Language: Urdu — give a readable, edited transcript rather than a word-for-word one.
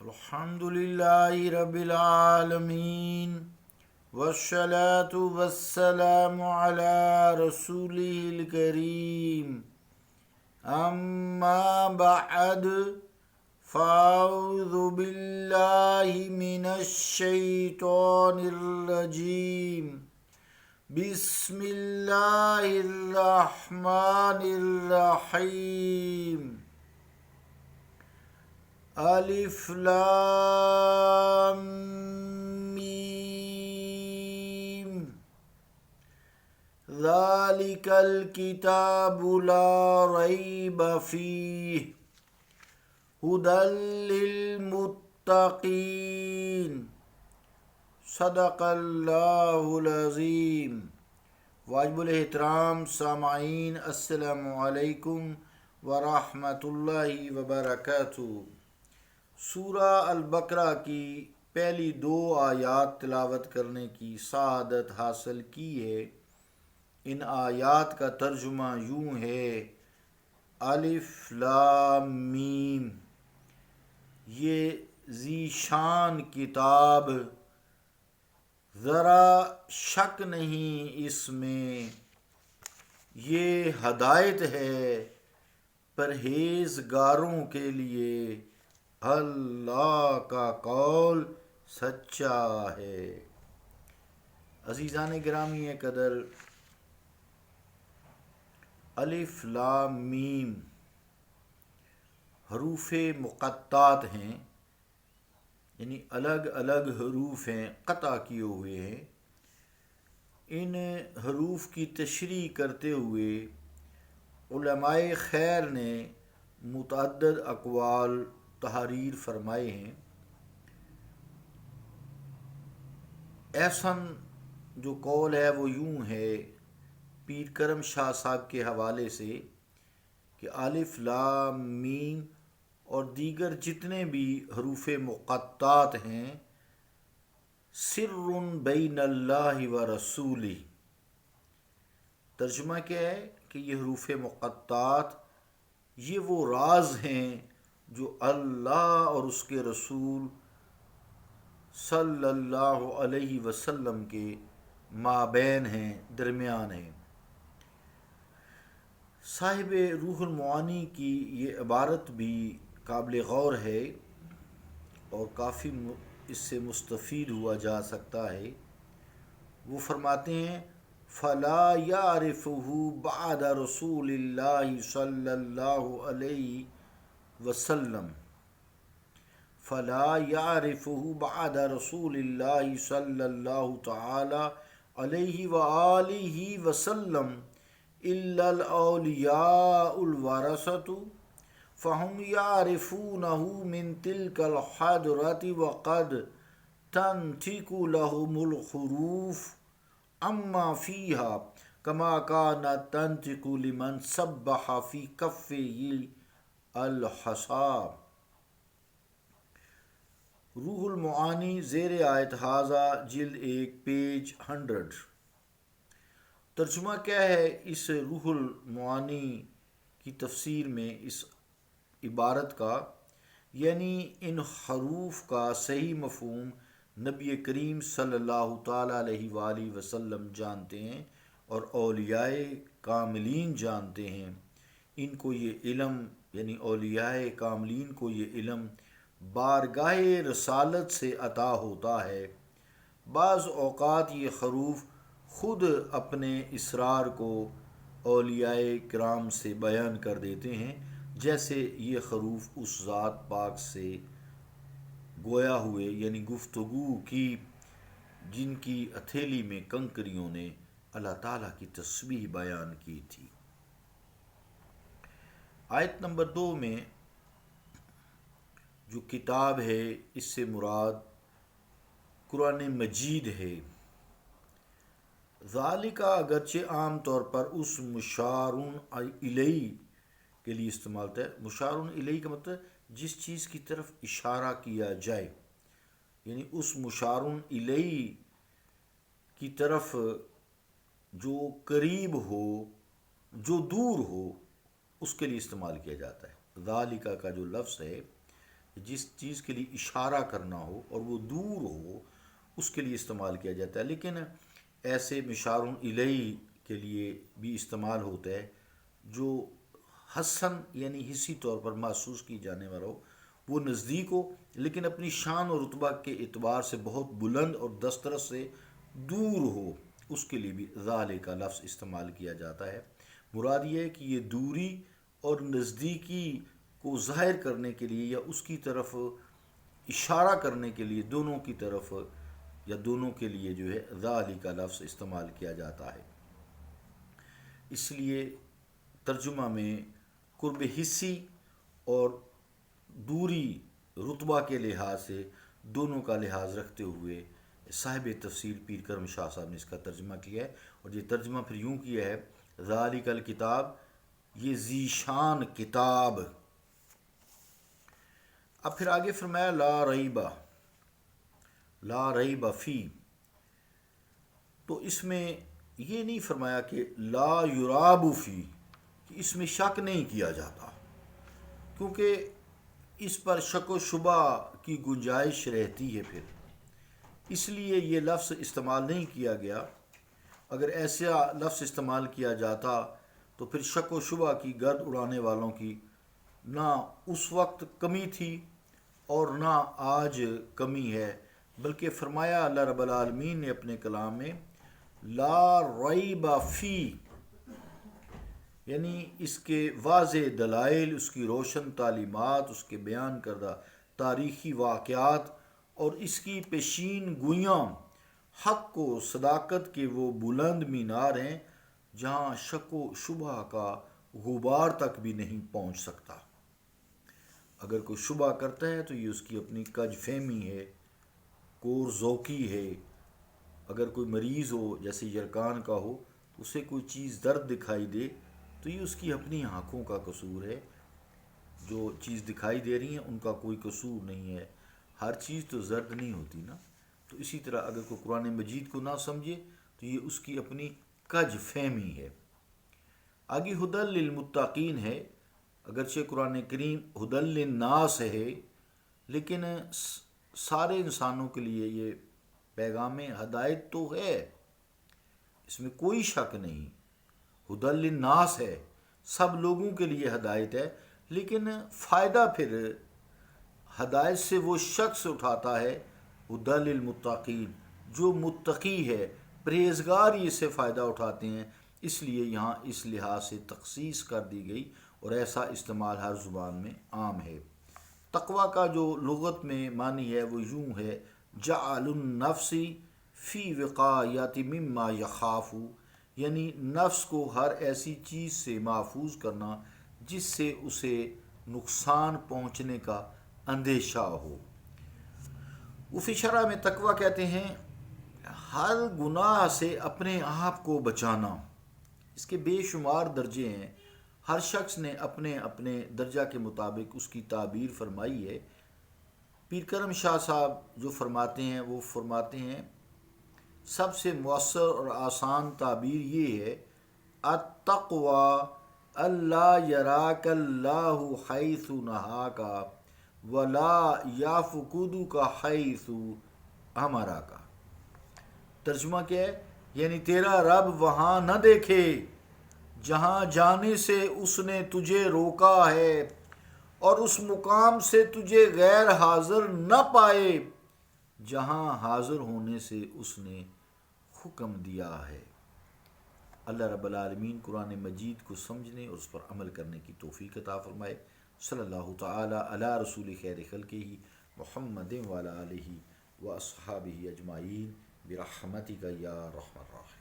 الحمدللہ رب العالمین والصلاة والسلام علی رسولہ الکریم اما بعد فاعوذ باللہ من الشیطان الرجیم بسم اللہ الرحمن الرحیم الف لام میم ذالک الکتاب لا ریب فیہ ھدی للمتقین صدق اللہ العظیم۔ واجب الاحترام سامعین، السلام علیکم ورحمۃ اللہ وبرکاتہ۔ سورہ البقرہ کی پہلی 2 آیات تلاوت کرنے کی سعادت حاصل کی ہے۔ ان آیات کا ترجمہ یوں ہے: الف لام میم، یہ ذی شان کتاب، ذرا شک نہیں اس میں، یہ ہدایت ہے پرہیزگاروں کے لیے، اللہ کا قول سچا ہے۔ عزیزان گرامی قدر، الف لام میم حروف مقطعات ہیں، یعنی الگ الگ حروف ہیں، قطع کیے ہوئے ہیں۔ ان حروف کی تشریح کرتے ہوئے علماء خیر نے متعدد اقوال تحریر فرمائے ہیں۔ احسن جو قول ہے وہ یوں ہے، پیر کرم شاہ صاحب کے حوالے سے، کہ الف لام میم اور دیگر جتنے بھی حروف مقطعات ہیں، سر بین اللہ و رسولہ۔ ترجمہ کیا ہے کہ یہ حروف مقطعات یہ وہ راز ہیں جو اللہ اور اس کے رسول صلی اللہ علیہ وسلم کے مابین ہیں، درمیان ہیں۔ صاحب روح المعانی کی یہ عبارت بھی قابل غور ہے اور کافی اس سے مستفید ہوا جا سکتا ہے۔ وہ فرماتے ہیں: فلا یعرفہ بعد رسول اللہ صلی اللہ علیہ وسلم، فلا یعرفہ بعد رسول اللہ صلی اللہ تعالی علیہ وآلہ وسلم الا الاولیاء الورثۃ فهم یعرفونہ من تلک الحضرۃ وقد تنطق لهم الحروف اما فیہا کما کانت تنطق لمن سبح فی کفہ الحصا۔ روح المعانی زیر آیت ھذا جلد 1 پیج 100۔ ترجمہ کیا ہے اس روح المعانی کی تفسیر میں اس عبارت کا؟ یعنی ان حروف کا صحیح مفہوم نبی کریم صلی اللہ تعالیٰ علیہ وآلہ وسلم جانتے ہیں اور اولیاء کاملین جانتے ہیں۔ ان کو یہ علم، یعنی اولیاء کاملین کو یہ علم بارگاہ رسالت سے عطا ہوتا ہے۔ بعض اوقات یہ حروف خود اپنے اسرار کو اولیاء کرام سے بیان کر دیتے ہیں، جیسے یہ حروف اس ذات پاک سے گویا ہوئے، یعنی گفتگو کی، جن کی ہتھیلی میں کنکریوں نے اللہ تعالیٰ کی تسبیح بیان کی تھی۔ آیت نمبر 2 میں جو کتاب ہے اس سے مراد قرآن مجید ہے۔ ذالک اگرچہ عام طور پر اس مشار الیہ کے لیے استعمال ہوتا ہے۔ مشار الیہ کا مطلب جس چیز کی طرف اشارہ کیا جائے، یعنی اس مشار الیہ کی طرف جو قریب ہو، جو دور ہو، اس کے لیے استعمال کیا جاتا ہے۔ ذالک کا جو لفظ ہے جس چیز کے لیے اشارہ کرنا ہو اور وہ دور ہو اس کے لیے استعمال کیا جاتا ہے، لیکن ایسے مشار الیہ کے لیے بھی استعمال ہوتا ہے جو حسن یعنی حصی طور پر محسوس کی جانے والا ہو، وہ نزدیک ہو لیکن اپنی شان اور رتبہ کے اعتبار سے بہت بلند اور دسترس سے دور ہو، اس کے لیے بھی ذالک کا لفظ استعمال کیا جاتا ہے۔ مراد یہ ہے کہ یہ دوری اور نزدیکی کو ظاہر کرنے کے لیے یا اس کی طرف اشارہ کرنے کے لیے دونوں کی طرف یا دونوں کے لیے جو ہے ذالک کا لفظ استعمال کیا جاتا ہے۔ اس لیے ترجمہ میں قرب حصی اور دوری رتبہ کے لحاظ سے دونوں کا لحاظ رکھتے ہوئے صاحب تفسیر پیر کرم شاہ صاحب نے اس کا ترجمہ کیا ہے، اور یہ ترجمہ پھر یوں کیا ہے ذالک الکتاب، یہ ذیشان کتاب۔ اب پھر آگے فرمایا لا ریب فی، تو اس میں یہ نہیں فرمایا کہ لا یراب فی، کہ اس میں شک نہیں کیا جاتا، کیونکہ اس پر شک و شبہ کی گنجائش رہتی ہے، پھر اس لیے یہ لفظ استعمال نہیں کیا گیا۔ اگر ایسا لفظ استعمال کیا جاتا تو پھر شک و شبہ کی گرد اڑانے والوں کی نہ اس وقت کمی تھی اور نہ آج کمی ہے، بلکہ فرمایا اللہ رب العالمین نے اپنے کلام میں لا ریب فی، یعنی اس کے واضح دلائل، اس کی روشن تعلیمات، اس کے بیان کردہ تاریخی واقعات اور اس کی پیشین گوئیاں حق و صداقت کے وہ بلند مینار ہیں جہاں شک و شبہ کا غبار تک بھی نہیں پہنچ سکتا۔ اگر کوئی شبہ کرتا ہے تو یہ اس کی اپنی کج فہمی ہے، کور ذوقی ہے۔ اگر کوئی مریض ہو جیسے یرکان کا ہو، اسے کوئی چیز درد دکھائی دے تو یہ اس کی اپنی آنکھوں کا قصور ہے، جو چیز دکھائی دے رہی ہیں ان کا کوئی قصور نہیں ہے، ہر چیز تو زرد نہیں ہوتی نا۔ تو اسی طرح اگر کوئی قرآن مجید کو نہ سمجھے تو یہ اس کی اپنی کج فہمی ہے۔ آگے ہدی للمتقین ہے، اگرچہ قرآن کریم ہدی للناس ہے لیکن سارے انسانوں کے لیے یہ پیغام ہدایت تو ہے، اس میں کوئی شک نہیں، ہدی للناس ہے، سب لوگوں کے لیے ہدایت ہے، لیکن فائدہ پھر ہدایت سے وہ شخص اٹھاتا ہے ہدی للمتقین، جو متقی ہے، پرہیزگار ہی اس سے فائدہ اٹھاتے ہیں، اس لیے یہاں اس لحاظ سے تخصیص کر دی گئی اور ایسا استعمال ہر زبان میں عام ہے۔ تقوی کا جو لغت میں معنی ہے وہ یوں ہے جعل النفس فی وقایت مما یخاف، یعنی نفس کو ہر ایسی چیز سے محفوظ کرنا جس سے اسے نقصان پہنچنے کا اندیشہ ہو۔ وفی شرح میں تقوی کہتے ہیں ہر گناہ سے اپنے آپ کو بچانا۔ اس کے بے شمار درجے ہیں، ہر شخص نے اپنے اپنے درجہ کے مطابق اس کی تعبیر فرمائی ہے۔ پیر کرم شاہ صاحب جو فرماتے ہیں وہ فرماتے ہیں سب سے مؤثر اور آسان تعبیر یہ ہے التقوی اللہ یراک اللہ حیث نہاک ولا یافقدک حیث امرک۔ ترجمہ کیا ہے؟ یعنی تیرا رب وہاں نہ دیکھے جہاں جانے سے اس نے تجھے روکا ہے، اور اس مقام سے تجھے غیر حاضر نہ پائے جہاں حاضر ہونے سے اس نے حکم دیا ہے۔ اللہ رب العالمین قرآن مجید کو سمجھنے اور اس پر عمل کرنے کی توفیق عطا فرمائے۔ صلی اللہ تعالی علی رسول خیر خلقہ محمد وعلی آلہ واصحابہ اجمعین برحمتک یا ارحم الراحمین۔